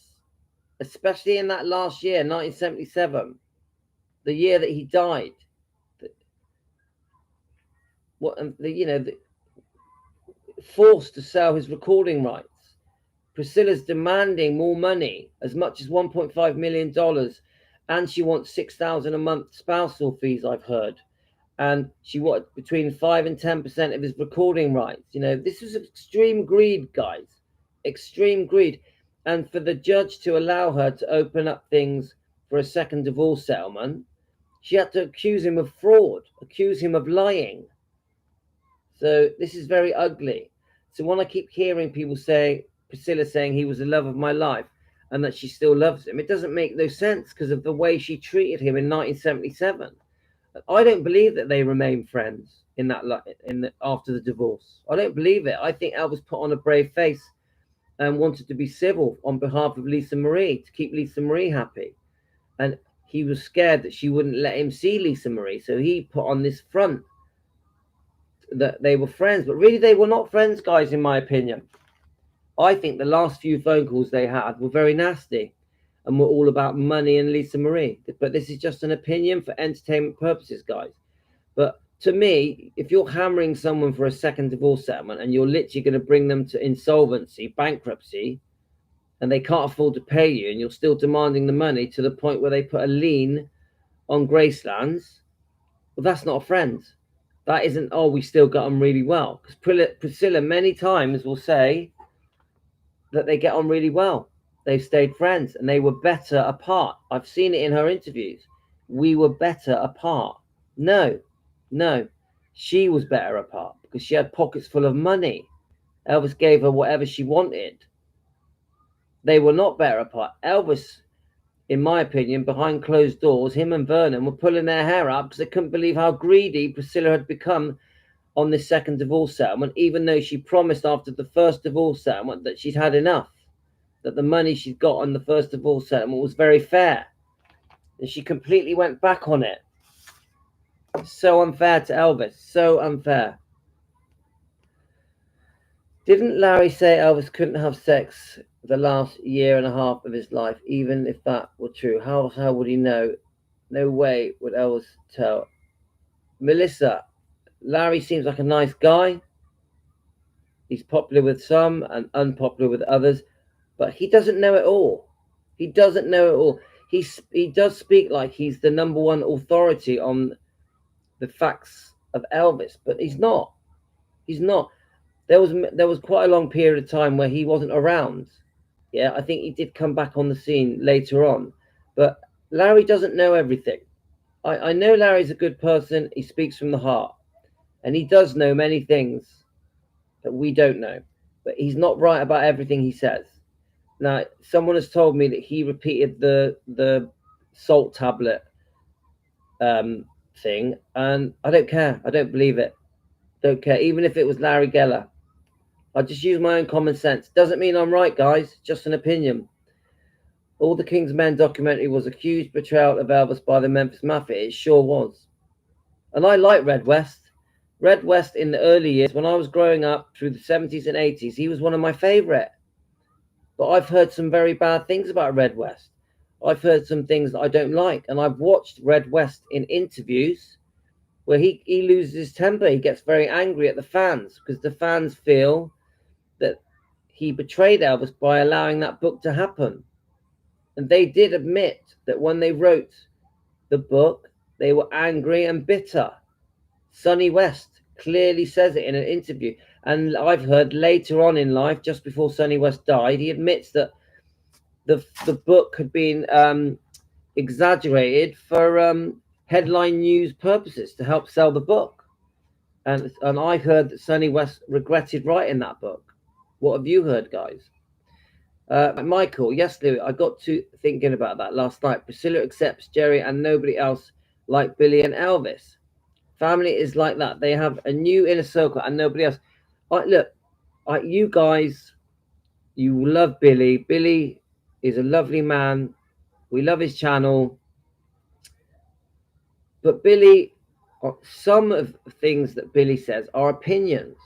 especially in that last year, 1977, the year that he died. Forced to sell his recording rights. Priscilla's demanding more money, as much as $1.5 million, and she wants $6,000 a month spousal fees, I've heard. And she wanted between 5 and 10% of his recording rights. This was extreme greed, guys. Extreme greed. And for the judge to allow her to open up things for a second divorce settlement, she had to accuse him of fraud, accuse him of lying. So this is very ugly. So when I keep hearing people say Priscilla saying he was the love of my life and that she still loves him. It doesn't make no sense because of the way she treated him in 1977. I don't believe that they remain friends in that after the divorce. I don't believe it. I think Elvis put on a brave face and wanted to be civil on behalf of Lisa Marie to keep Lisa Marie happy, and he was scared that she wouldn't let him see Lisa Marie, so he put on this front that they were friends, but really they were not friends, guys, in my opinion. I think the last few phone calls they had were very nasty and were all about money and Lisa Marie. But this is just an opinion for entertainment purposes, guys. But to me, if you're hammering someone for a second divorce settlement and you're literally going to bring them to insolvency, bankruptcy, and they can't afford to pay you, and you're still demanding the money to the point where they put a lien on Graceland's, well, that's not a friend. That isn't, oh, we still got on really well. Because Priscilla many times will say that they get on really well. They've stayed friends and they were better apart. I've seen it in her interviews. We were better apart. No, she was better apart because she had pockets full of money. Elvis gave her whatever she wanted. They were not better apart. Elvis, in my opinion, behind closed doors, him and Vernon were pulling their hair out because they couldn't believe how greedy Priscilla had become on this second divorce settlement, even though she promised after the first divorce settlement that she'd had enough, that the money she'd got on the first divorce settlement was very fair. And she completely went back on it. So unfair to Elvis. So unfair. Didn't Larry say Elvis couldn't have sex the last year and a half of his life, even if that were true? How would he know? No way would Elvis tell. Melissa, Larry seems like a nice guy. He's popular with some and unpopular with others, but he doesn't know it all. He doesn't know it all. He does speak like he's the number one authority on the facts of Elvis, but he's not. He's not. There was quite a long period of time where he wasn't around. Yeah, I think he did come back on the scene later on, but Larry doesn't know everything. I know Larry's a good person. He speaks from the heart, and he does know many things that we don't know, but he's not right about everything he says. Now, someone has told me that he repeated the salt tablet thing, and I don't care. I don't believe it. Don't care. Even if it was Larry Geller, I just use my own common sense. Doesn't mean I'm right, guys. Just an opinion. All the King's Men documentary was a huge betrayal of Elvis by the Memphis Mafia. It sure was. And I like Red West. Red West in the early years, when I was growing up through the 70s and 80s, he was one of my favorite. But I've heard some very bad things about Red West. I've heard some things that I don't like. And I've watched Red West in interviews where he loses his temper. He gets very angry at the fans because the fans feel that he betrayed Elvis by allowing that book to happen. And they did admit that when they wrote the book, they were angry and bitter. Sonny West clearly says it in an interview. And I've heard later on in life, just before Sonny West died, he admits that the book had been exaggerated for headline news purposes to help sell the book. And I heard that Sonny West regretted writing that book. What have you heard, guys? Michael, yes, Louis, I got to thinking about that last night. Priscilla accepts Jerry and nobody else like Billy and Elvis. Family is like that. They have a new inner circle and nobody else. You guys, you love Billy. Billy is a lovely man. We love his channel. But Billy, some of the things that Billy says are opinions.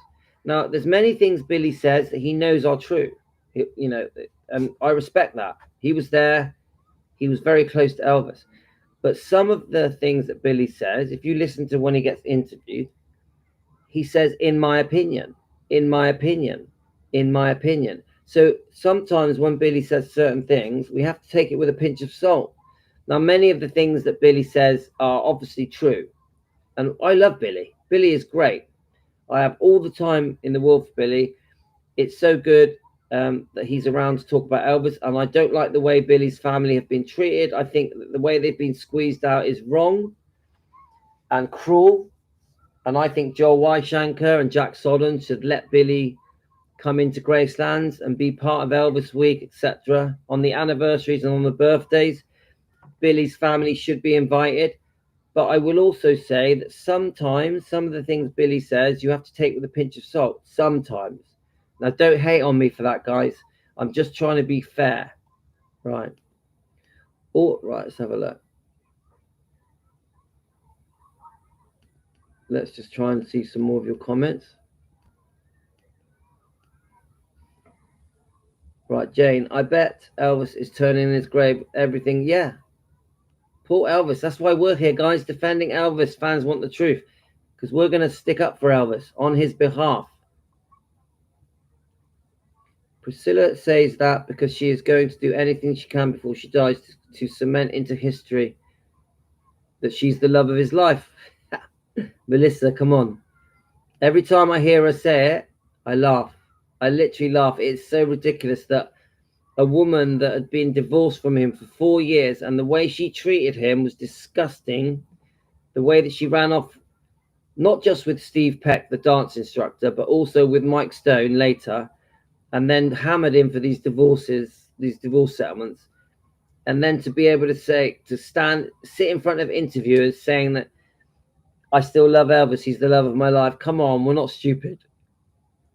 Now, there's many things Billy says that he knows are true. And I respect that. He was there. He was very close to Elvis. But some of the things that Billy says, if you listen to when he gets interviewed, he says, in my opinion, in my opinion, in my opinion. So sometimes when Billy says certain things, we have to take it with a pinch of salt. Now, many of the things that Billy says are obviously true. And I love Billy. Billy is great. I have all the time in the world for Billy. It's so good that he's around to talk about Elvis. And I don't like the way Billy's family have been treated. I think that the way they've been squeezed out is wrong and cruel. And I think Joel Weishampker and Jack Sodden should let Billy come into Gracelands and be part of Elvis Week, etc. On the anniversaries and on the birthdays, Billy's family should be invited. But I will also say that sometimes some of the things Billy says you have to take with a pinch of salt. Sometimes. Now, don't hate on me for that, guys. I'm just trying to be fair. Right. Oh, right, let's have a look. Let's just try and see some more of your comments. Right, Jane, I bet Elvis is turning in his grave. Everything, yeah. Poor Elvis. That's why we're here, guys, defending Elvis. Fans want the truth. Because we're going to stick up for Elvis on his behalf. Priscilla says that because she is going to do anything she can before she dies to cement into history that she's the love of his life. Melissa, come on. Every time I hear her say it, I laugh. I literally laugh. It's so ridiculous that a woman that had been divorced from him for 4 years, and the way she treated him was disgusting. The way that she ran off, not just with Steve Peck, the dance instructor, but also with Mike Stone later, and then hammered him for these divorces, these divorce settlements. And then to be able to say, to sit in front of interviewers saying that I still love Elvis, he's the love of my life. Come on, we're not stupid.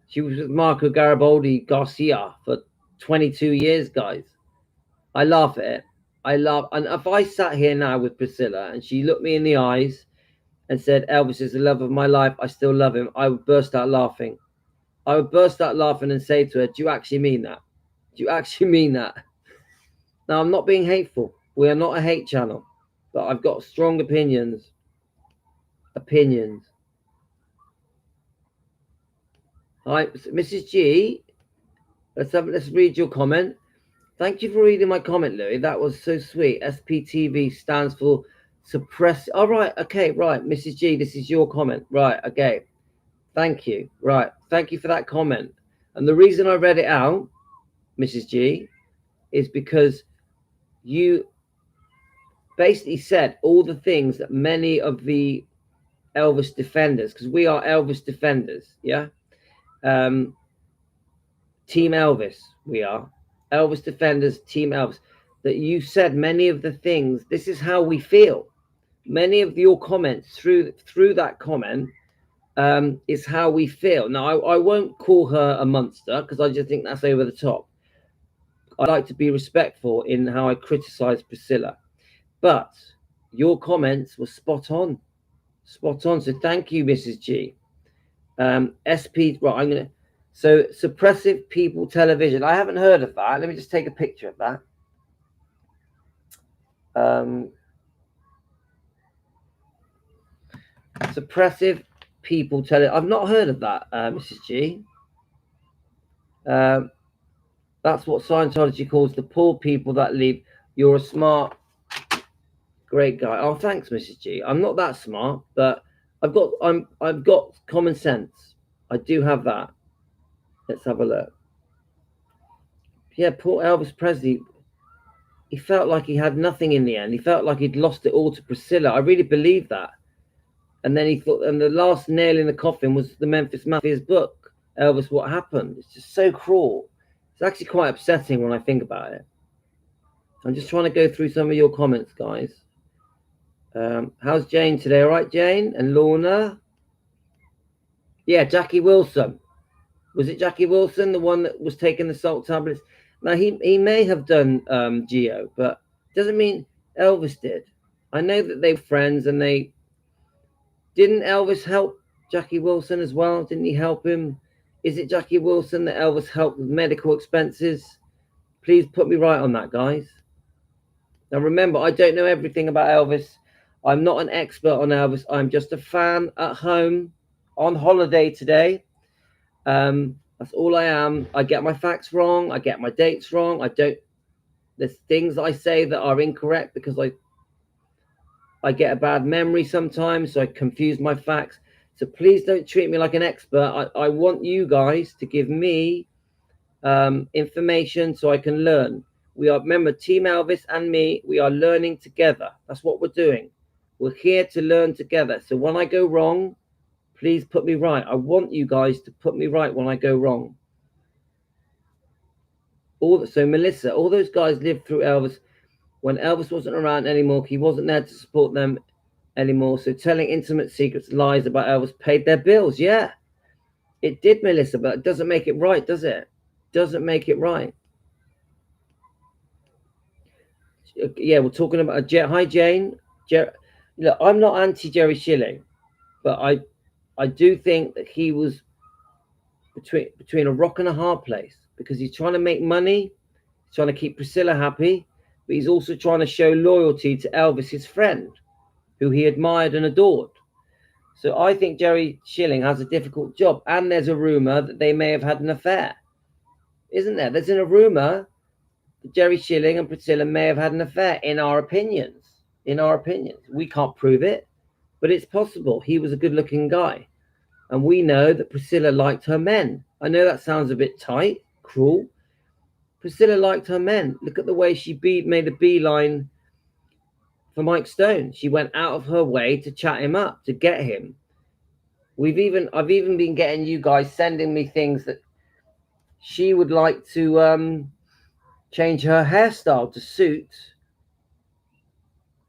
She was with Marco Garibaldi Garcia for 22 years, guys. I laugh at it. I laugh. And if I sat here now with Priscilla and she looked me in the eyes and said, Elvis is the love of my life, I still love him, I would burst out laughing. I would burst out laughing and say to her, do you actually mean that? Do you actually mean that? Now, I'm not being hateful. We are not a hate channel. But I've got strong opinions. Hi, Mrs. G. Let's read your comment. Thank you for reading my comment, Louis. That was so sweet. SPTV stands for suppress. All right. Okay. Right. Mrs. G, this is your comment. Right. Okay. Thank you. Right. Thank you for that comment. And the reason I read it out, Mrs. G, is because you basically said all the things that many of the Elvis defenders, because we are Elvis defenders, yeah? Team Elvis, we are. Elvis defenders, Team Elvis. That you said many of the things, this is how we feel. Many of your comments through that comment is how we feel. Now, I won't call her a monster because I just think that's over the top. I like to be respectful in how I criticize Priscilla. But your comments were spot on. Spot on. So thank you, Mrs. G. SP, right, I'm going to... So, Suppressive People Television. I haven't heard of that. Let me just take a picture of that. Suppressive People Television. I've not heard of that, Mrs. G. That's what Scientology calls the poor people that leave. You're a smart, great guy. Oh, thanks, Mrs. G. I'm not that smart, but I've got common sense. I do have that. Let's have a look. Yeah, poor Elvis Presley. He felt like he had nothing in the end. He felt like he'd lost it all to Priscilla. I really believe that. And then he thought, and the last nail in the coffin was the Memphis Mafia's book, Elvis, What Happened? It's just so cruel. It's actually quite upsetting when I think about it. I'm just trying to go through some of your comments, guys. How's Jane today? All right, Jane? And Lorna? Yeah, Jackie Wilson. Was it Jackie Wilson, the one that was taking the salt tablets? Now, he may have done Geo, but doesn't mean Elvis did. I know that they were friends, and they... Didn't Elvis help Jackie Wilson as well? Didn't he help him? Is it Jackie Wilson that Elvis helped with medical expenses? Please put me right on that, guys. Now, remember, I don't know everything about Elvis. I'm not an expert on Elvis. I'm just a fan at home on holiday today. That's all I am. I get my facts wrong. I get my dates wrong. There's things I say that are incorrect because I get a bad memory sometimes, so I confuse my facts. So please don't treat me like an expert. I want you guys to give me information so I can learn. Remember, Team Elvis and me, we are learning together. That's what we're doing. We're here to learn together. So when I go wrong, please put me right. I want you guys to put me right when I go wrong. So Melissa, all those guys lived through Elvis when Elvis wasn't around anymore. He wasn't there to support them anymore. So telling intimate secrets, lies about Elvis paid their bills. Yeah, it did, Melissa, but it doesn't make it right, does it? Doesn't make it right. Yeah, we're talking about hi Jane. Look, I'm not anti Jerry Schilling, but I do think that he was between a rock and a hard place because he's trying to make money, he's trying to keep Priscilla happy, but he's also trying to show loyalty to Elvis, his friend, who he admired and adored. So I think Jerry Schilling has a difficult job, and there's a rumor that they may have had an affair, isn't there? There's a rumor that Jerry Schilling and Priscilla may have had an affair. In our opinions, we can't prove it, but it's possible. He was a good-looking guy. And we know that Priscilla liked her men. I know that sounds a bit tight, cruel. Priscilla liked her men. Look at the way she made a beeline for Mike Stone. She went out of her way to chat him up, to get him. I've even been getting you guys sending me things that she would like to change her hairstyle to suit.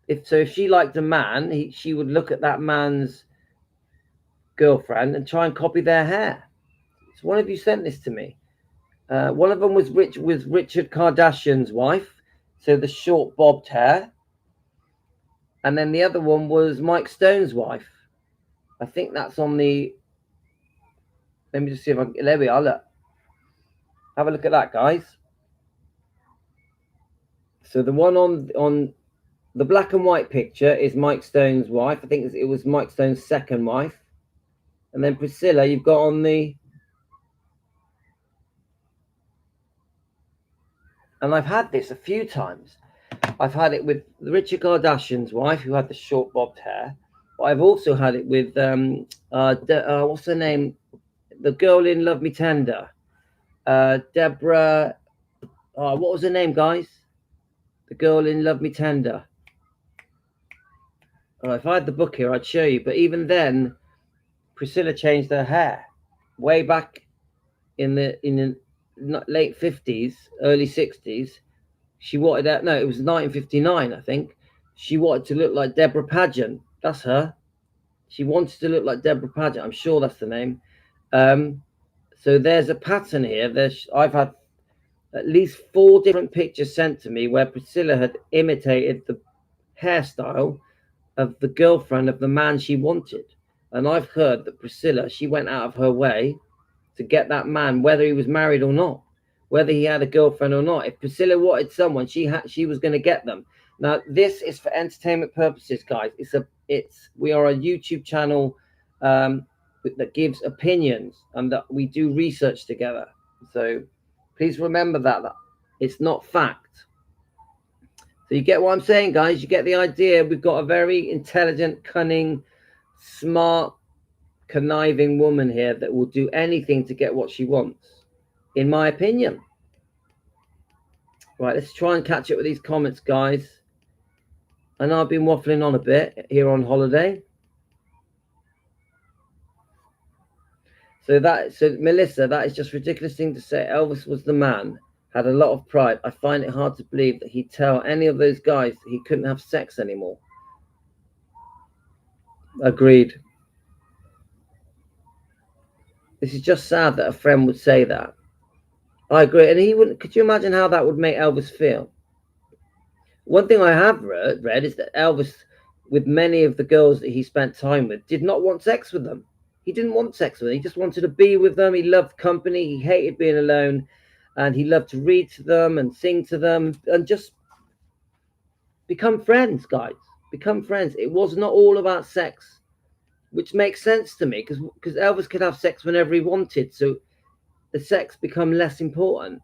If she liked a man, she would look at that man's girlfriend and try and copy their hair. So one of you sent this to me. One of them was Richard Kardashian's wife, so the short bobbed hair, and then the other one was Mike Stone's wife. I think that's on the. Let me just see if I. There we are. Look, have a look at that, guys. So the one on the black and white picture is Mike Stone's wife. I think it was Mike Stone's second wife. And then Priscilla, you've got on the... And I've had this a few times. I've had it with Richard Kardashian's wife, who had the short bobbed hair. But I've also had it with, what's her name? The girl in Love Me Tender. Deborah... what was her name, guys? The girl in Love Me Tender. If I had the book here, I'd show you. But even then... Priscilla changed her hair way back in the late 50s, early 60s. She wanted that. No, it was 1959, I think. She wanted to look like Deborah Paget. That's her. She wanted to look like Deborah Paget. I'm sure that's the name. So there's a pattern here. I've had at least 4 different pictures sent to me where Priscilla had imitated the hairstyle of the girlfriend of the man she wanted. And I've heard that Priscilla, she went out of her way to get that man, whether he was married or not, whether he had a girlfriend or not. If Priscilla wanted someone, she was going to get them. Now, this is for entertainment purposes, guys. We are a YouTube channel that gives opinions and that we do research together. So please remember that it's not fact. So you get what I'm saying, guys? You get the idea. We've got a very intelligent, cunning, smart, conniving woman here that will do anything to get what she wants, in my opinion. Right, let's try and catch up with these comments, guys. I know I've been waffling on a bit here on holiday. So Melissa, that is just a ridiculous thing to say. Elvis was the man, had a lot of pride. I find it hard to believe that he'd tell any of those guys that he couldn't have sex anymore. Agreed. This is just sad that a friend would say that. I agree. And he wouldn't. Could you imagine how that would make Elvis feel? One thing I have read is that Elvis, with many of the girls that he spent time with, did not want sex with them. He didn't want sex with them. He just wanted to be with them. He loved company. He hated being alone. And he loved to read to them and sing to them and just become friends, guys. Become friends. It was not all about sex, which makes sense to me because Elvis could have sex whenever he wanted. So the sex become less important.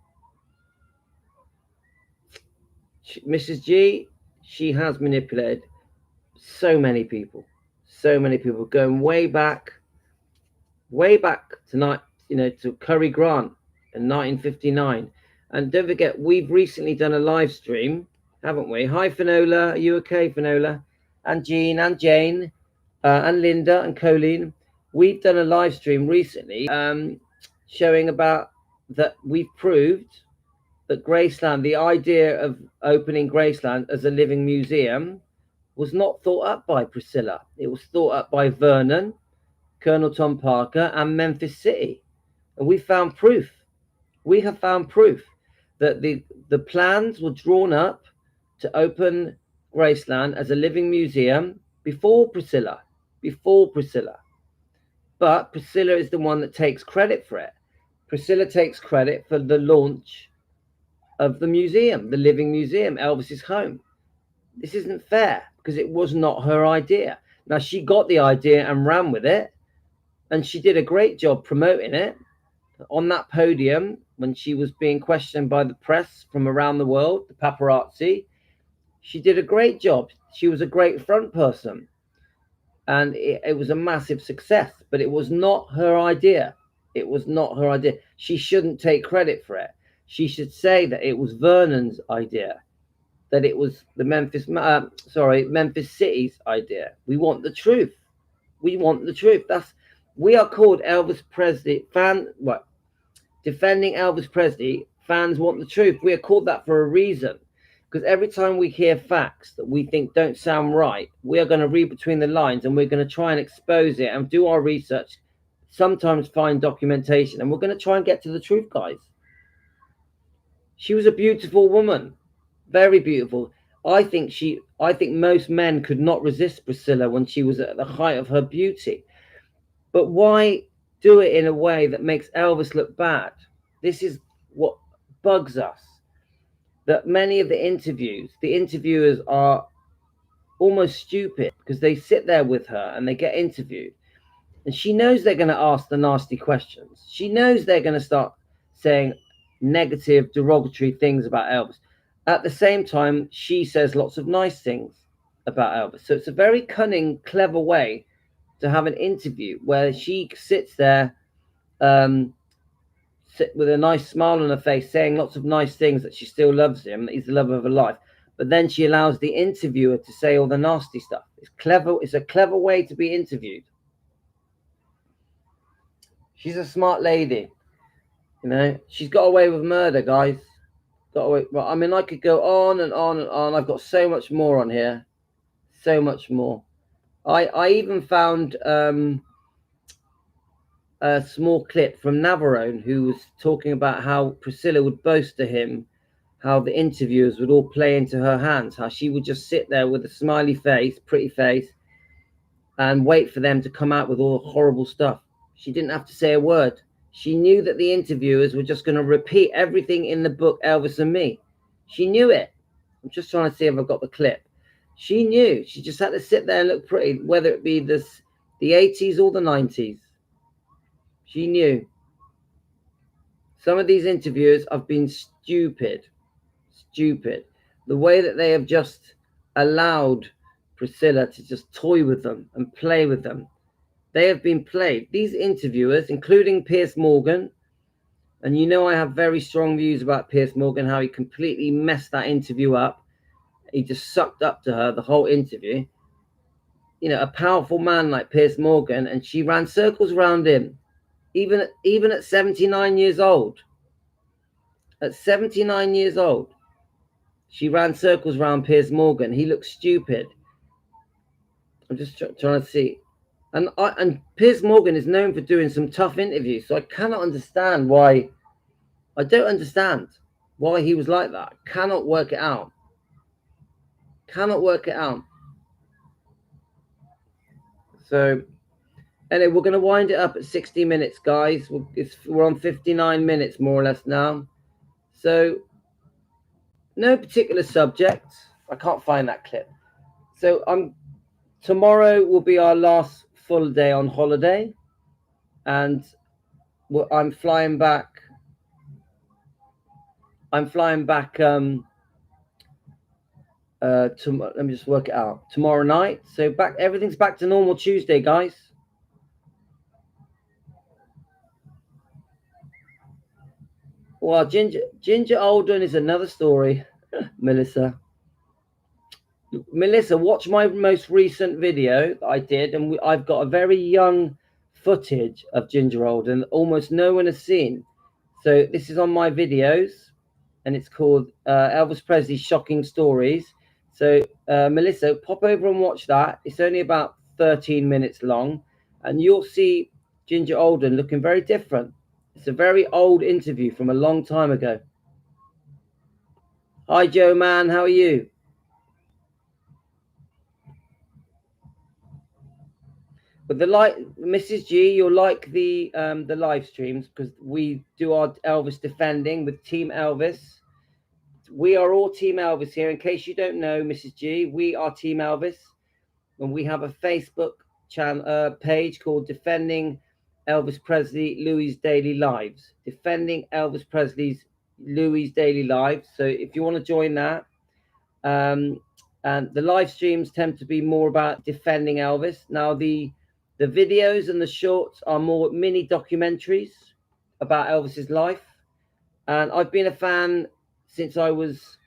Mrs. G, she has manipulated so many people going way back tonight, to Cary Grant in 1959. And don't forget, we've recently done a live stream, haven't we? Hi, Finola. Are you okay, Finola? And Jean and Jane and Linda and Colleen. We've done a live stream recently showing about that we've proved that Graceland, the idea of opening Graceland as a living museum, was not thought up by Priscilla. It was thought up by Vernon, Colonel Tom Parker, and Memphis City. And we found proof. We have found proof that the plans were drawn up to open Graceland as a living museum before Priscilla. Before Priscilla. But Priscilla is the one that takes credit for it. Priscilla takes credit for the launch of the museum, the living museum, Elvis's home. This isn't fair because it was not her idea. Now, she got the idea and ran with it, and she did a great job promoting it on that podium when she was being questioned by the press from around the world, the paparazzi. She did a great job. She was a great front person, and it was a massive success, but it was not her idea. It was not her idea. She shouldn't take credit for it. She should say that it was Vernon's idea, that it was the Memphis City's idea. We want the truth. We want the truth. We are called Elvis Presley defending Elvis Presley. Fans want the truth. We are called that for a reason, because every time we hear facts that we think don't sound right, we are going to read between the lines and we're going to try and expose it and do our research, sometimes find documentation, and we're going to try and get to the truth, guys. She was a beautiful woman, very beautiful. I think most men could not resist Priscilla when she was at the height of her beauty. But why do it in a way that makes Elvis look bad? This is what bugs us. That many of the interviewers are almost stupid because they sit there with her and they get interviewed. And she knows they're going to ask the nasty questions. She knows they're going to start saying negative, derogatory things about Elvis. At the same time, she says lots of nice things about Elvis. So it's a very cunning, clever way to have an interview where she sits there with a nice smile on her face, saying lots of nice things, that she still loves him, that he's the love of her life. But then she allows the interviewer to say all the nasty stuff. It's clever. It's a clever way to be interviewed. She's a smart lady. You know, she's got away with murder, guys. Got away. Well, I mean, I could go on and on and on. I've got so much more on here. So much more. I even found a small clip from Navarone, who was talking about how Priscilla would boast to him how the interviewers would all play into her hands, how she would just sit there with a smiley face, pretty face, and wait for them to come out with all the horrible stuff. She didn't have to say a word. She knew that the interviewers were just going to repeat everything in the book Elvis and Me. She knew it. I'm just trying to see if I've got the clip. She knew. She just had to sit there and look pretty, whether it be the 80s or the 90s. She knew. Some of these interviewers have been stupid. Stupid. The way that they have just allowed Priscilla to just toy with them and play with them. They have been played. These interviewers, including Piers Morgan, and you know I have very strong views about Piers Morgan, how he completely messed that interview up. He just sucked up to her the whole interview. You know, a powerful man like Piers Morgan, and she ran circles around him, even at 79 years old. At 79 years old, she ran circles around Piers Morgan. He looked stupid. I'm just trying to see. And Piers Morgan is known for doing some tough interviews, so I cannot understand why. I don't understand why he was like that. Cannot work it out. Cannot work it out. So, anyway, we're going to wind it up at 60 minutes, guys. We're on 59 minutes, more or less, now. So, no particular subject. I can't find that clip. So, tomorrow will be our last full day on holiday. And I'm flying back. Let me just work it out. Tomorrow night. So everything's back to normal Tuesday, guys. Well, Ginger Alden is another story. Melissa, watch my most recent video that I did, and I've got a very young footage of Ginger Alden almost no one has seen. So this is on my videos. and it's called Elvis Presley Shocking Stories. So, Melissa, pop over and watch that. It's only about 13 minutes long, and you'll see Ginger Alden looking very different. It's a very old interview from a long time ago. Hi, Joe, man. How are you? But Mrs. G, you'll like the live streams because we do our Elvis defending with Team Elvis. We are all Team Elvis here. In case you don't know, Mrs. G, we are Team Elvis, and we have a Facebook channel page called Defending Elvis Presley Louis Daily Lives. Defending Elvis Presley's Louis Daily Lives. So if you want to join that, and the live streams tend to be more about defending Elvis. Now the videos and the shorts are more mini documentaries about Elvis's life, and I've been a fan since I was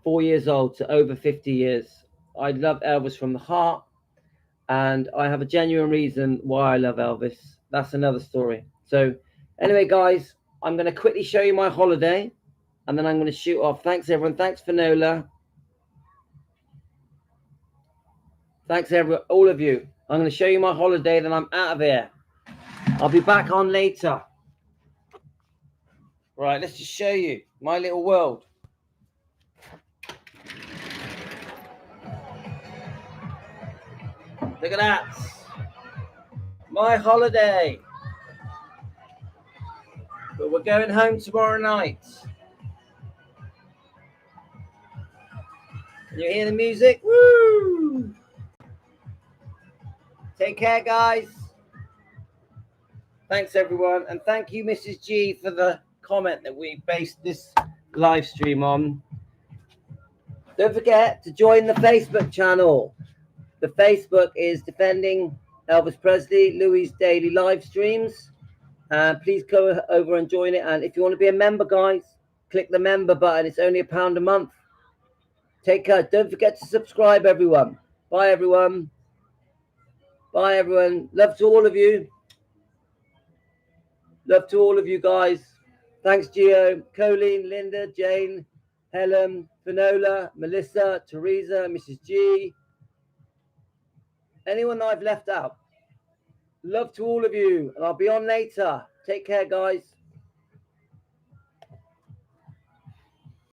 4 years old to over 50 years. I love Elvis from the heart, and I have a genuine reason why I love Elvis. That's another story. So anyway, guys, I'm going to quickly show you my holiday, and then I'm going to shoot off. Thanks, everyone. Thanks, Finola. Thanks, everyone, all of you. I'm going to show you my holiday, then I'm out of here. I'll be back on later. Right, let's just show you my little world. Look at that. My holiday. But we're going home tomorrow night. Can you hear the music? Woo! Take care, guys. Thanks, everyone. And thank you, Mrs. G, for the comment that we based this live stream on. Don't forget to join the Facebook channel. The Facebook is Defending Elvis Presley, Louis Daily Live Streams. Please go over and join it. And if you want to be a member, guys, click the member button. It's only £1 a month. Take care. Don't forget to subscribe, everyone. Bye, everyone. Bye, everyone. Love to all of you. Love to all of you guys. Thanks, Gio, Colleen, Linda, Jane, Helen, Finola, Melissa, Teresa, Mrs. G. Anyone that I've left out. Love to all of you. And I'll be on later. Take care, guys.